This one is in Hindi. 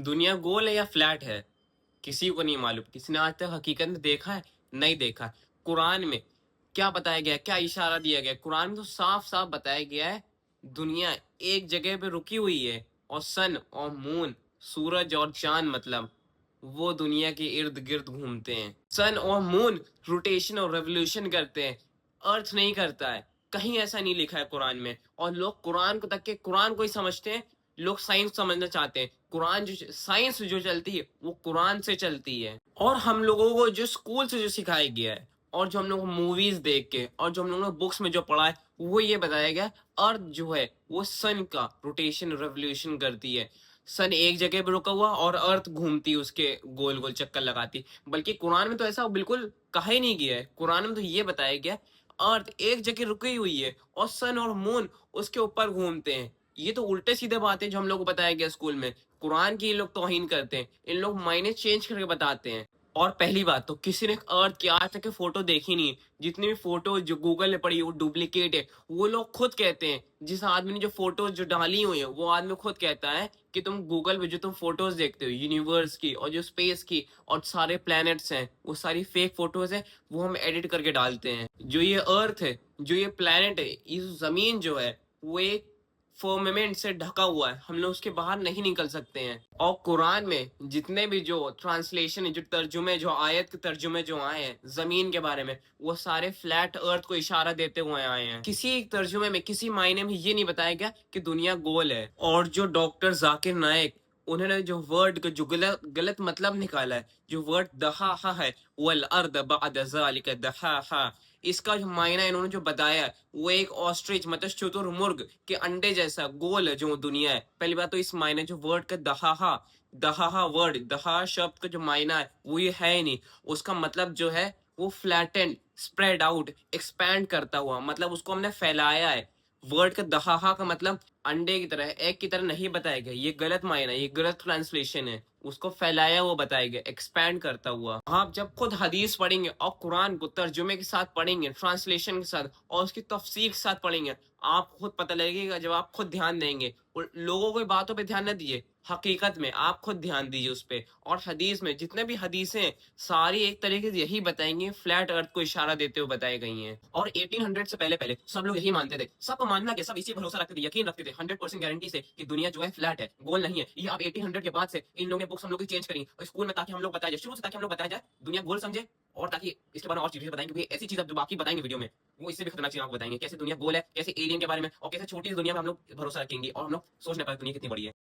दुनिया गोल है या फ्लैट है किसी को नहीं मालूम। किसी ने आज तक हकीकत में देखा है? नहीं देखा है। कुरान में क्या बताया गया है, क्या इशारा दिया गया है? कुरान में तो साफ साफ बताया गया है दुनिया एक जगह पे रुकी हुई है और सन और मून, सूरज और चांद, मतलब वो दुनिया के इर्द गिर्द घूमते हैं। सन और मून रोटेशन और रेवोल्यूशन करते हैं, अर्थ नहीं करता है। कहीं ऐसा नहीं लिखा है कुरान में। और लोग कुरान को तक के कुरान को ही समझते हैं। लोग साइंस समझना चाहते हैं। कुरान जो साइंस जो चलती है वो कुरान से चलती है। और हम लोगों को जो स्कूल से जो सिखाया गया है और जो हम लोग मूवीज देख के और जो हम लोगों ने बुक्स में जो पढ़ा है वो ये बताया गया अर्थ जो है वो सन का रोटेशन रेवोल्यूशन करती है। सन एक जगह पे रुका हुआ और अर्थ घूमती उसके गोल गोल चक्कर लगाती। बल्कि कुरान में तो ऐसा बिल्कुल कहा ही नहीं गया है। कुरान में तो ये बताया गया अर्थ एक जगह रुकी हुई है और सन और मून उसके ऊपर घूमते हैं। ये तो उल्टे सीधे बातें जो हम लोग को बताया गया स्कूल में। कुरान की ये लोग तौहीन करते हैं। इन लोग मायने चेंज करके बताते हैं। और पहली बात तो किसी ने अर्थ की आज तक की फोटो देखी नहीं है। जितनी भी फोटो जो गूगल ने पड़ी वो डुप्लीकेट है। वो लोग खुद कहते हैं, जिस आदमी ने जो फोटो जो डाली हुई है वो आदमी खुद कहता है कि तुम गूगल पे जो तुम फोटोज देखते हो यूनिवर्स की और जो स्पेस की और सारे प्लैनेट्स हैं वो सारी फेक फोटोज है। वो हम एडिट करके डालते हैं। जो ये अर्थ है, जो ये प्लैनेट है, इस जमीन जो है वो एक फर्मामेंट से ढका हुआ है। हम लोग उसके बाहर नहीं निकल सकते हैं। और कुरान में जितने भी जो ट्रांसलेशन है, जो तर्जुमे, जो आयत के तर्जुमे जो आए हैं जमीन के बारे में, वो सारे फ्लैट अर्थ को इशारा देते हुए आए हैं। किसी एक तर्जुमे में, किसी मायने में ये नहीं बताया गया कि दुनिया गोल है। और जो डॉक्टर जाकिर नाइक, उन्होंने जो वर्ड का जो गलत गलत मतलब निकाला है, जो वर्ड दहाहा है, वल अर्द बअद ज़ालिका दहाहा, इसका जो मायना इन्होंने जो बताया है वो एक ऑस्ट्रिच मतलब शुतुरमुर्ग के अंडे जैसा गोल है जो दुनिया है। पहली बात तो इस मायने जो वर्ड का दहाहा, दहाहा वर्ड, दहा शब्द का जो मायना है वो ये है ही नहीं। उसका मतलब जो है वो फ्लैटेंड, स्प्रेड आउट, एक्सपैंड करता हुआ, मतलब उसको हमने फैलाया है। वर्ड का दहाहा का मतलब अंडे की तरह, एग की तरह नहीं बताया गया। ये गलत मायना, ये गलत ट्रांसलेशन है। उसको फैलाया हुआ बताया गया, एक्सपैंड करता हुआ। आप जब खुद हदीस पढ़ेंगे और कुरान को तर्जुमे के साथ पढ़ेंगे, ट्रांसलेशन के साथ और उसकी तफसीर के साथ पढ़ेंगे, आप खुद पता लगेगा जब आप खुद ध्यान देंगे। और लोगों की बातों पे ध्यान न दीजिए, हकीकत में आप खुद ध्यान दीजिए उस पे। और हदीस में जितने भी हदीसें हैं सारी एक तरीके से यही बताएंगे, फ्लैट अर्थ को इशारा देते हुए बताई गई हैं। और 1800 से पहले पहले सब लोग यही मानते थे। सबको मानना कि सब इसी भरोसा रखते थे, यकीन रखते थे 100% गारंटी से कि दुनिया जो है फ्लैट है, गोल नहीं है। ये अब 1800 के बाद से इन लोगों ने बुक्स हम लोग की चेंज करी और स्कूल में, ताकि हम लोग बताया जाए शुरू से, ताकि हम लोग बताया जाए दुनिया गोल समझे। और ताकि इसके बारे में और चीजें बताएंगे, क्योंकि ऐसी चीज अब जो बाकी बताएंगे वीडियो में वो इससे भी खतरनाक चीज आपको बताएंगे, कैसे दुनिया गोल है, कैसे एलियन के बारे में और कैसे छोटी सी दुनिया में हम लोग भरोसा रखेंगे और हम लोग सोच नहीं पाए दुनिया कितनी बड़ी है।